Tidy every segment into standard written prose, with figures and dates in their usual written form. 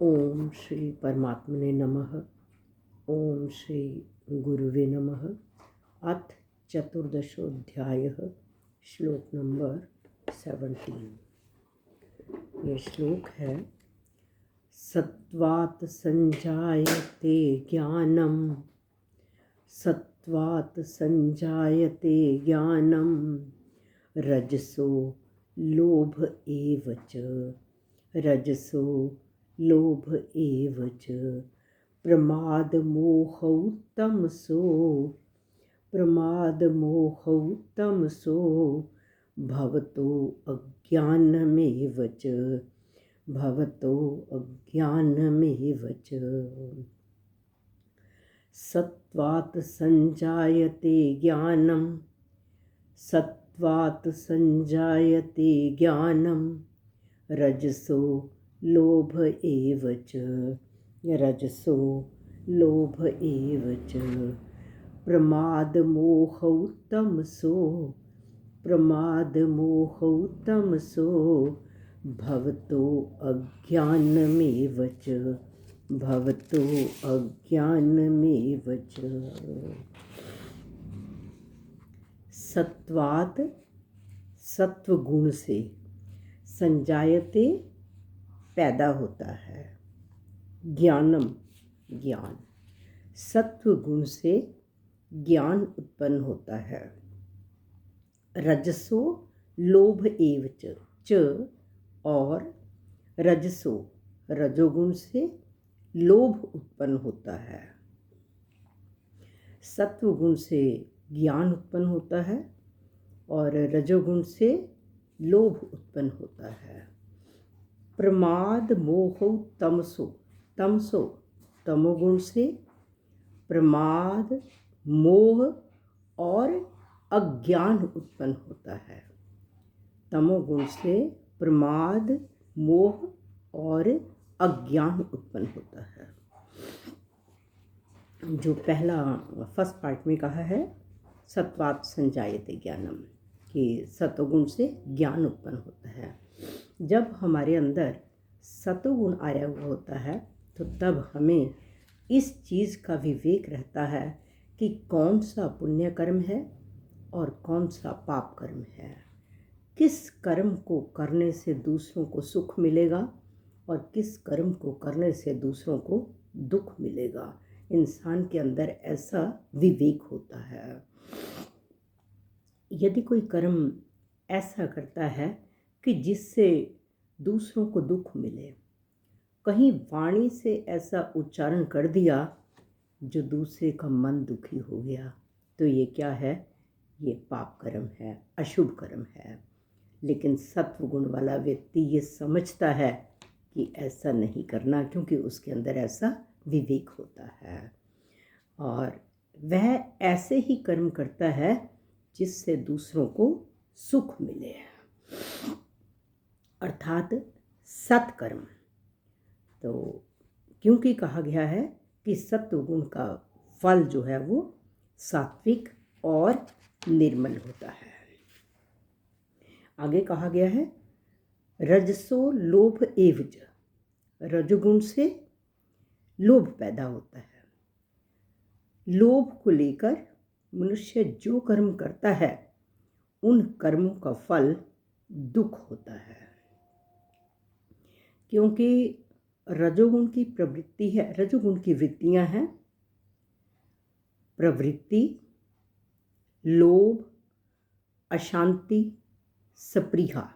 ओम श्री परमात्मने नमः। ओम श्री गुरुवे नमः। अथ चतुर्दशोऽध्यायः। श्लोक नंबर 17। ये श्लोक है, सत्वात् संजायते ज्ञानम, सत्वात् संजायते ज्ञानम, रजसो लोभ एव च, रजसो लोभ एव च, प्रमादमोहौ तमसो, प्रमादमोहौ तमसो, भवतो अज्ञानमेव च, भवतो अज्ञानमेव च। सत्वात् संजायते ज्ञानं, सत्वात् संजायते ज्ञानं, रजसो लोभ एव च, रजसो लोभ एव च, प्रमादमोहौ तमसो, प्रमादमोहौ तमसो, भवतो अज्ञानमेव च, भवतो अज्ञानमेव च। सत्वात् सत्व गुण से, संजायते पैदा होता है, ज्ञानम ज्ञान, सत्व गुण से ज्ञान उत्पन्न होता है। रजसो लोभ एव च, और रजसो रजोगुण से लोभ उत्पन्न होता है। सत्व गुण से ज्ञान उत्पन्न होता है और रजोगुण से लोभ उत्पन्न होता है। प्रमाद मोह तमसो, तमसो तमोगुण से प्रमाद मोह और अज्ञान उत्पन्न होता है। तमोगुण से प्रमाद मोह और अज्ञान उत्पन्न होता है। जो पहला फर्स्ट पार्ट में कहा है, सत्वात् संजायते ज्ञानम, कि सत्वगुण से ज्ञान उत्पन्न होता है। जब हमारे अंदर सत्वगुण आया हुआ होता है तो तब हमें इस चीज़ का विवेक रहता है कि कौन सा पुण्य कर्म है और कौन सा पाप कर्म है, किस कर्म को करने से दूसरों को सुख मिलेगा और किस कर्म को करने से दूसरों को दुख मिलेगा। इंसान के अंदर ऐसा विवेक होता है। यदि कोई कर्म ऐसा करता है कि जिससे दूसरों को दुख मिले, कहीं वाणी से ऐसा उच्चारण कर दिया जो दूसरे का मन दुखी हो गया, तो ये क्या है? ये पाप कर्म है, अशुभ कर्म है। लेकिन सत्व गुण वाला व्यक्ति ये समझता है कि ऐसा नहीं करना, क्योंकि उसके अंदर ऐसा विवेक होता है और वह ऐसे ही कर्म करता है जिससे दूसरों को सुख मिले, अर्थात सत्कर्म। तो क्योंकि कहा गया है कि सत्व गुण का फल जो है वो सात्विक और निर्मल होता है। आगे कहा गया है, रजसो लोभ एव च, रजोगुण से लोभ पैदा होता है। लोभ को लेकर मनुष्य जो कर्म करता है उन कर्मों का फल दुख होता है, क्योंकि रजोगुण की प्रवृत्ति है, रजोगुण की वृत्तियां हैं प्रवृत्ति, लोभ, अशांति, स्पृहा।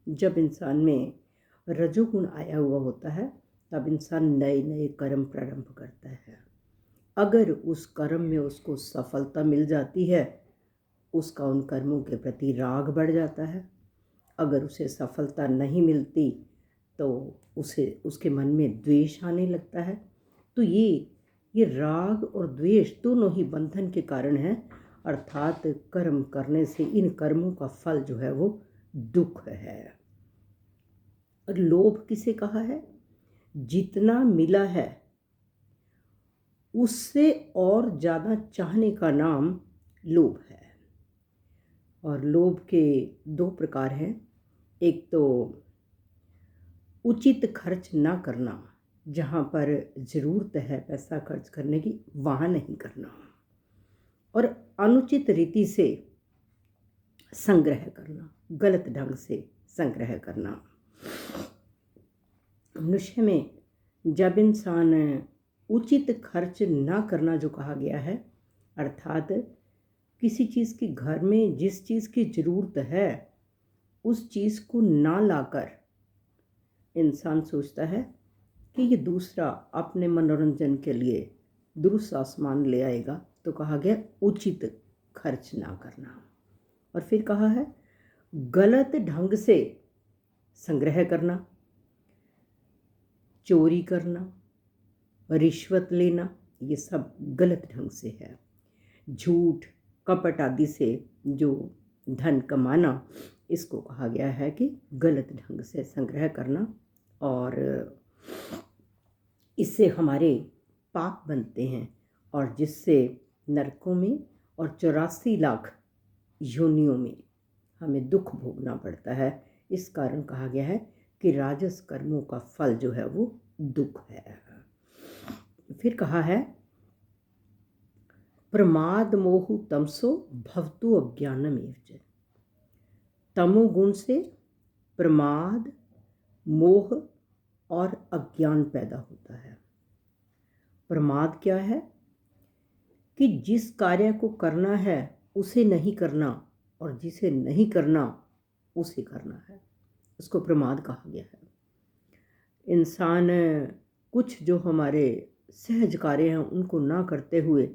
जब इंसान में रजोगुण आया हुआ होता है तब इंसान नए नए कर्म प्रारंभ करता है। अगर उस कर्म में उसको सफलता मिल जाती है, उसका उन कर्मों के प्रति राग बढ़ जाता है। अगर उसे सफलता नहीं मिलती तो उसके मन में द्वेष आने लगता है। तो ये राग और द्वेष दोनों ही बंधन के कारण हैं, अर्थात कर्म करने से इन कर्मों का फल जो है वो दुख है। और लोभ किसे कहा है? जितना मिला है उससे और ज़्यादा चाहने का नाम लोभ है। और लोभ के दो प्रकार हैं। एक तो उचित खर्च ना करना, जहाँ पर ज़रूरत है पैसा खर्च करने की वहाँ नहीं करना, और अनुचित रीति से संग्रह करना, गलत ढंग से संग्रह करना। मनुष्य में जब इंसान उचित खर्च ना करना जो कहा गया है, अर्थात किसी चीज़ की घर में जिस चीज़ की ज़रूरत है उस चीज़ को ना लाकर इंसान सोचता है कि ये दूसरा अपने मनोरंजन के लिए दुरुस्त सामान ले आएगा, तो कहा गया उचित खर्च ना करना। और फिर कहा है गलत ढंग से संग्रह करना, चोरी करना, रिश्वत लेना, ये सब गलत ढंग से है। झूठ कपट आदि से जो धन कमाना, इसको कहा गया है कि गलत ढंग से संग्रह करना, और इससे हमारे पाप बनते हैं और जिससे नरकों में और 84 लाख योनियों में हमें दुख भोगना पड़ता है। इस कारण कहा गया है कि राजस कर्मों का फल जो है वो दुख है। फिर कहा है प्रमाद मोहु तमसो भवतु अज्ञानमेव च। तमोगुण से प्रमाद, मोह और अज्ञान पैदा होता है। प्रमाद क्या है कि जिस कार्य को करना है उसे नहीं करना, और जिसे नहीं करना उसे करना है, उसको प्रमाद कहा गया है। इंसान कुछ जो हमारे सहज कार्य हैं उनको ना करते हुए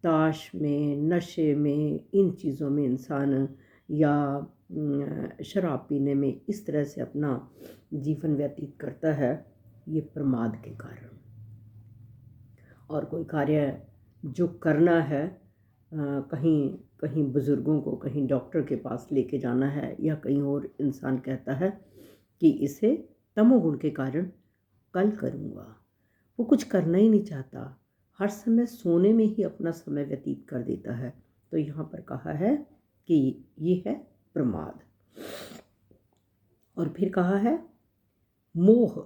ताश में, नशे में, इन चीज़ों में इंसान, या शराब पीने में इस तरह से अपना जीवन व्यतीत करता है, ये प्रमाद के कारण। और कोई कार्य जो करना है, कहीं कहीं बुज़ुर्गों को कहीं डॉक्टर के पास लेके जाना है, या कहीं और इंसान कहता है कि इसे तमोगुण के कारण कल करूँगा, वो कुछ करना ही नहीं चाहता, हर समय सोने में ही अपना समय व्यतीत कर देता है, तो यहाँ पर कहा है कि ये है प्रमाद। और फिर कहा है मोह।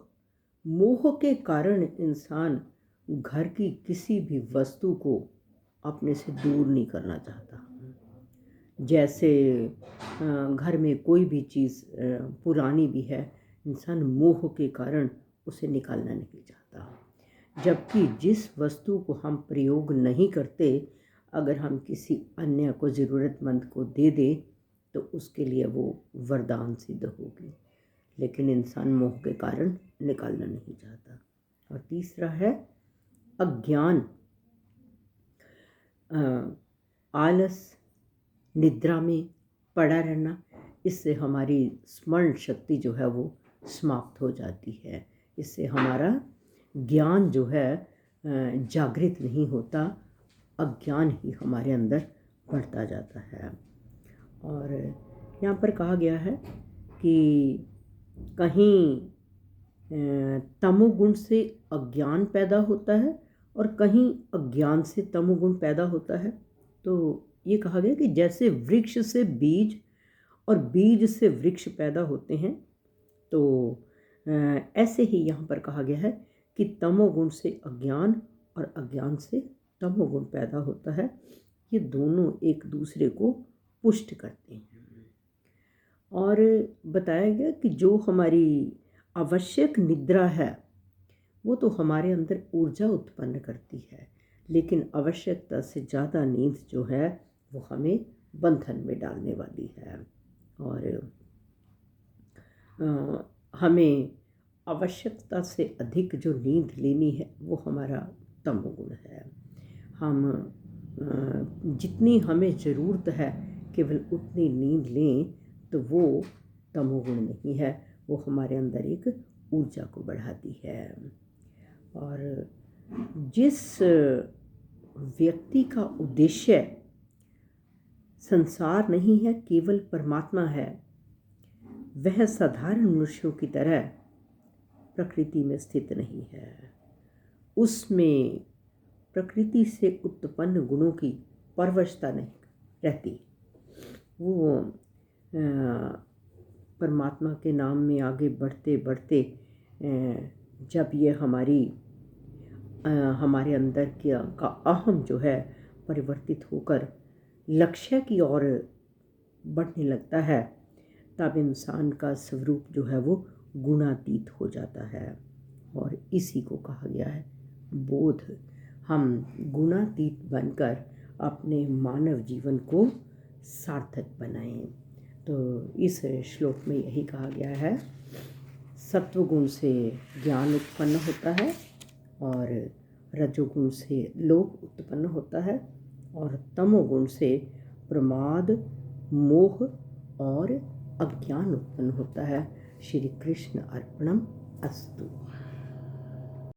मोह के कारण इंसान घर की किसी भी वस्तु को अपने से दूर नहीं करना चाहता। जैसे घर में कोई भी चीज़ पुरानी भी है, इंसान मोह के कारण उसे निकालना नहीं चाहता। जबकि जिस वस्तु को हम प्रयोग नहीं करते, अगर हम किसी अन्य को, ज़रूरतमंद को दे दें तो उसके लिए वो वरदान सिद्ध होगी, लेकिन इंसान मोह के कारण निकालना नहीं चाहता। और तीसरा है अज्ञान। आलस, निद्रा में पड़ा रहना, इससे हमारी स्मरण शक्ति जो है वो समाप्त हो जाती है। इससे हमारा ज्ञान जो है जागृत नहीं होता, अज्ञान ही हमारे अंदर बढ़ता जाता है। और यहाँ पर कहा गया है कि कहीं तमोगुण से अज्ञान पैदा होता है और कहीं अज्ञान से तमोगुण पैदा होता है। तो ये कहा गया कि जैसे वृक्ष से बीज और बीज से वृक्ष पैदा होते हैं, तो ऐसे ही यहाँ पर कहा गया है कि तमोगुण से अज्ञान और अज्ञान से तमोगुण पैदा होता है। ये दोनों एक दूसरे को पुष्ट करते हैं। और बताया गया कि जो हमारी आवश्यक निद्रा है वो तो हमारे अंदर ऊर्जा उत्पन्न करती है, लेकिन आवश्यकता से ज़्यादा नींद जो है वो हमें बंधन में डालने वाली है। और हमें आवश्यकता से अधिक जो नींद लेनी है वो हमारा तमोगुण है। हम जितनी हमें ज़रूरत है केवल उतनी नींद लें तो वो तमोगुण नहीं है, वो हमारे अंदर एक ऊर्जा को बढ़ाती है। और जिस व्यक्ति का उद्देश्य संसार नहीं है, केवल परमात्मा है, वह साधारण मनुष्यों की तरह प्रकृति में स्थित नहीं है। उसमें प्रकृति से उत्पन्न गुणों की परवशता नहीं रहती। वो परमात्मा के नाम में आगे बढ़ते बढ़ते जब ये हमारे अंदर का अहम जो है परिवर्तित होकर लक्ष्य की ओर बढ़ने लगता है, तब इंसान का स्वरूप जो है वो गुणातीत हो जाता है। और इसी को कहा गया है बोध। हम गुणातीत बनकर अपने मानव जीवन को सार्थक बनाएं। तो इस श्लोक में यही कहा गया है, सत्वगुण से ज्ञान उत्पन्न होता है और रजोगुण से लोभ उत्पन्न होता है और तमोगुण से प्रमाद, मोह और अज्ञान उत्पन्न होता है। श्री कृष्ण अर्पणम अस्तु।